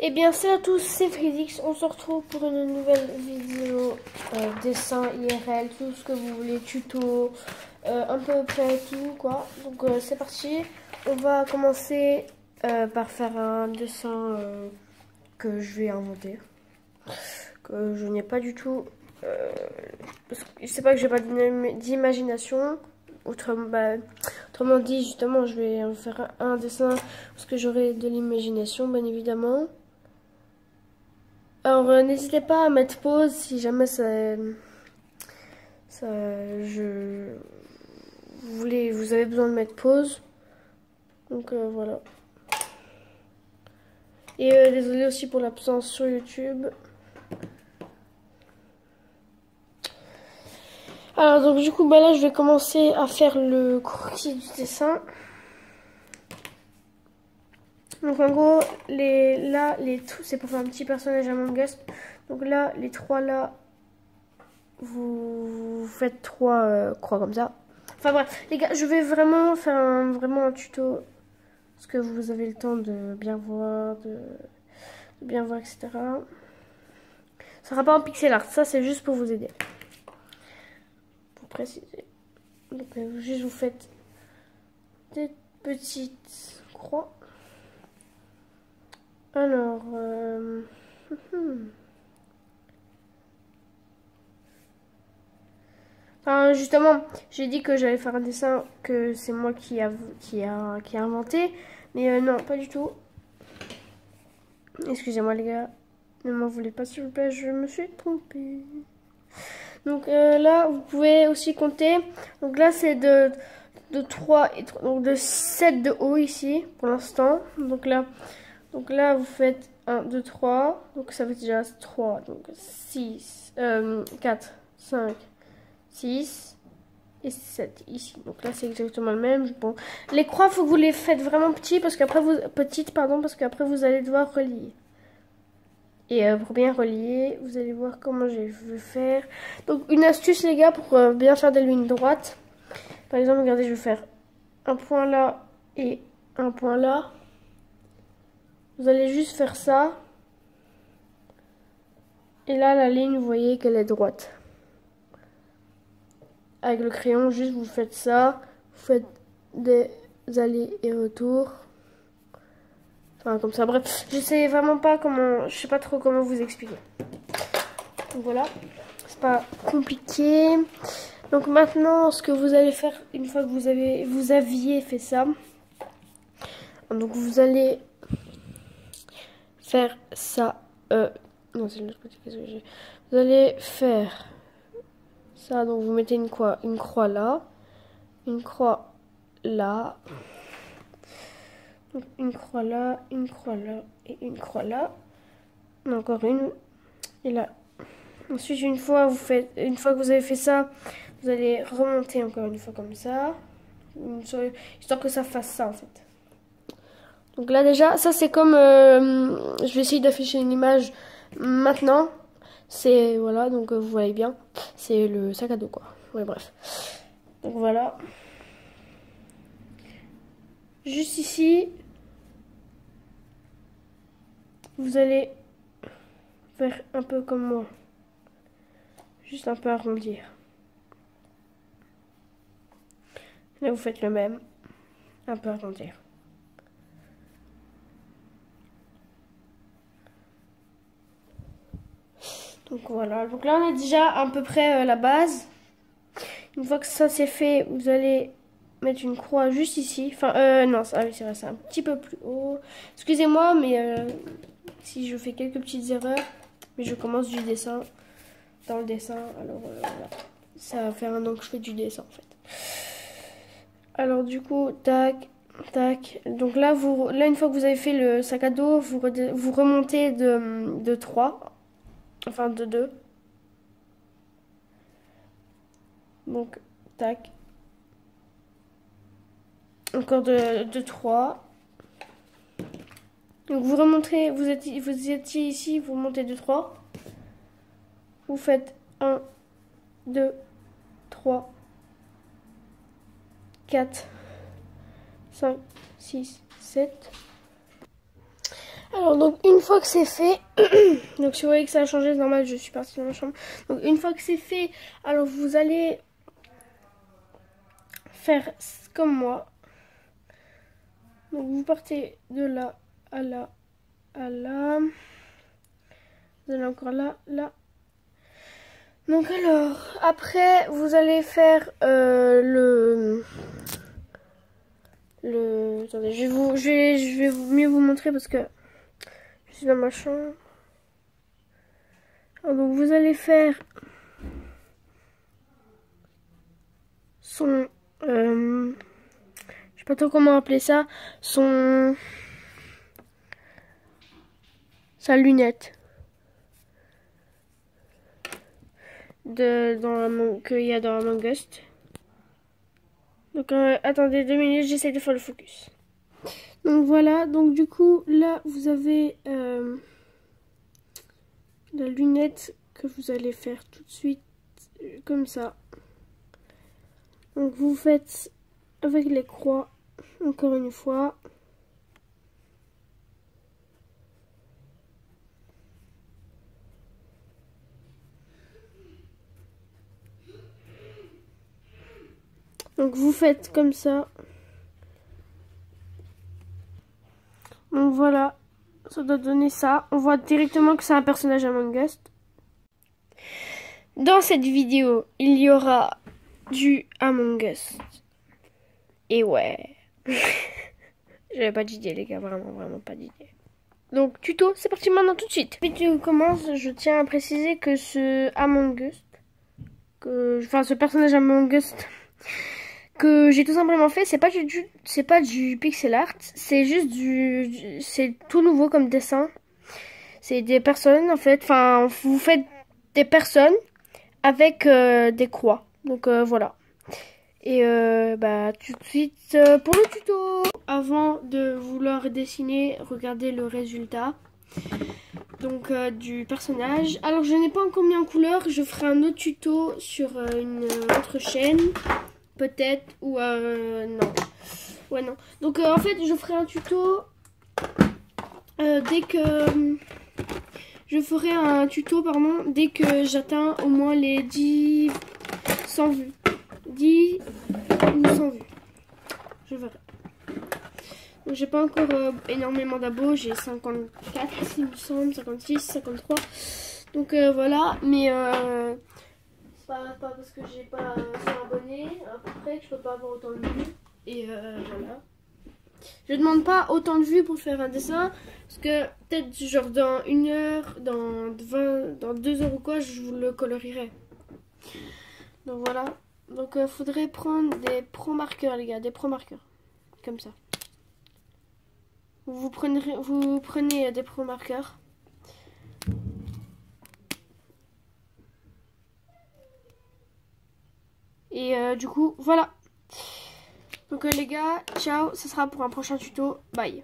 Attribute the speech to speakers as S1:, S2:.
S1: Eh bien, salut à tous, c'est Fredix. On se retrouve pour une nouvelle vidéo dessin IRL, tout ce que vous voulez, tuto, un peu près tout quoi. Donc c'est parti. On va commencer par faire un dessin que je vais inventer, que je n'ai pas du tout. Parce que c'est pas que j'ai pas d'imagination. Autrement dit, justement, je vais faire un dessin parce que j'aurai de l'imagination, bien évidemment. Alors, n'hésitez pas à mettre pause si jamais vous avez besoin de mettre pause. Donc voilà. Et désolé aussi pour l'absence sur YouTube. Alors donc du coup, bah là je vais commencer à faire le croquis du dessin. Donc en gros, c'est pour faire un petit personnage Among Us. Donc là, les trois là, vous faites trois croix comme ça. Enfin bref, les gars, je vais vraiment faire un tuto. Parce que vous avez le temps de bien voir, etc. Ça sera pas en pixel art, ça c'est juste pour vous aider. Pour préciser. Donc juste vous faites des petites croix. Alors, enfin, justement, j'ai dit que j'allais faire un dessin que c'est moi qui a inventé, mais non, pas du tout. Excusez-moi les gars, ne m'en voulez pas s'il vous plaît, je me suis trompée. Donc là, vous pouvez aussi compter. Donc là, c'est de 3 et 3, donc de 7 de haut ici pour l'instant. Donc là, vous faites 1, 2, 3. Donc ça fait déjà 3. Donc 6, 4, 5, 6 et 7 ici. Donc là, c'est exactement le même. Bon, les croix, faut que vous les faites vraiment petites parce qu'après vous allez devoir relier. Et pour bien relier, vous allez voir comment je vais faire. Donc une astuce les gars pour bien faire des lignes droites. Par exemple, regardez, je vais faire un point là et un point là. Vous allez juste faire ça. Et là, la ligne, vous voyez qu'elle est droite. Avec le crayon, juste vous faites ça. Vous faites des allers et retours. Enfin, comme ça. Bref, je sais vraiment pas comment... Je sais pas trop comment vous expliquer. Donc voilà. C'est pas compliqué. Donc maintenant, ce que vous allez faire, une fois que vous aviez fait ça. Donc vous allez faire ça. Non, c'est l'autre côté. Qu'est-ce que j'ai? Vous allez faire ça. Donc vous mettez une croix là. Une croix là. Donc une croix là, une croix là et une croix là. Encore une. Et là. Ensuite, une fois que vous avez fait ça, vous allez remonter encore une fois comme ça. Histoire que ça fasse ça en fait. Donc là déjà, ça c'est comme... je vais essayer d'afficher une image maintenant. C'est... Voilà, donc vous voyez bien. C'est le sac à dos quoi. Ouais, bref. Donc voilà. Juste ici, vous allez faire un peu comme moi. Juste un peu arrondir. Là, vous faites le même. Un peu arrondir. Donc voilà. Donc là, on a déjà à peu près la base. Une fois que ça c'est fait, vous allez mettre une croix juste ici. Enfin, non, c'est vrai, c'est un petit peu plus haut. Excusez-moi, mais si je fais quelques petites erreurs. Mais je commence du dessin. Dans le dessin, alors voilà. Ça va faire un an que je fais du dessin en fait. Alors du coup, tac, tac. Donc là, une fois que vous avez fait le sac à dos, vous remontez de 3. Enfin, de 2. Donc, tac. Encore de 3. Donc vous remontez, vous étiez ici, vous montez de 3. Vous faites 1, 2, 3, 4, 5, 6, 7. Alors Alors donc une fois que c'est fait, donc si vous voyez que ça a changé, c'est normal, je suis partie dans ma chambre. Donc une fois que c'est fait, alors vous allez faire comme moi. Donc vous partez de là à là à là. Vous allez encore là, là. Donc alors, après vous allez faire attendez, je vais mieux vous montrer parce que je suis dans ma chambre. Alors, donc vous allez faire son je sais pas trop comment appeler ça, sa lunette qu'il y a dans Among Us. Donc attendez 2 minutes, j'essaie de faire le focus. Donc voilà, donc du coup là vous avez la lunette que vous allez faire tout de suite comme ça. Donc vous faites avec les croix encore une fois. Donc vous faites comme ça. Donc voilà, ça doit donner ça. On voit directement que c'est un personnage Among Us. Dans cette vidéo, il y aura du Among Us. Et ouais. J'avais pas d'idée les gars, vraiment pas d'idée. Donc tuto, c'est parti maintenant tout de suite. La vidéo commence, je tiens à préciser que ce Among Us, ce personnage Among Us que j'ai tout simplement fait, c'est pas du pixel art, c'est juste c'est tout nouveau comme dessin. C'est des personnes en fait, enfin vous faites des personnes avec des croix. Donc voilà. Et tout de suite pour le tuto. Avant de vouloir dessiner, regardez le résultat. Donc du personnage. Alors je n'ai pas encore mis en couleur, je ferai un autre tuto sur une autre chaîne. Peut-être, ou non. Ouais, non. Donc en fait, je ferai un tuto dès que... Je ferai un tuto, pardon, dès que j'atteins au moins les 100 vues. 10 ou 100 vues. Je verrai. Donc j'ai pas encore énormément d'abos. J'ai 54, il me semble, 56, 53. Donc voilà, mais... pas parce que j'ai pas 100 abonnés, après que je peux pas avoir autant de vues. Et voilà. Je demande pas autant de vues pour faire un dessin. Parce que peut-être genre dans 1 heure, dans 2 heures ou quoi, je vous le colorierai. Donc voilà. Donc faudrait prendre des pro marqueurs les gars, des pro marqueurs. Comme ça. Vous prenez des pro marqueurs. Et du coup, voilà. Donc les gars, ciao, ce sera pour un prochain tuto. Bye.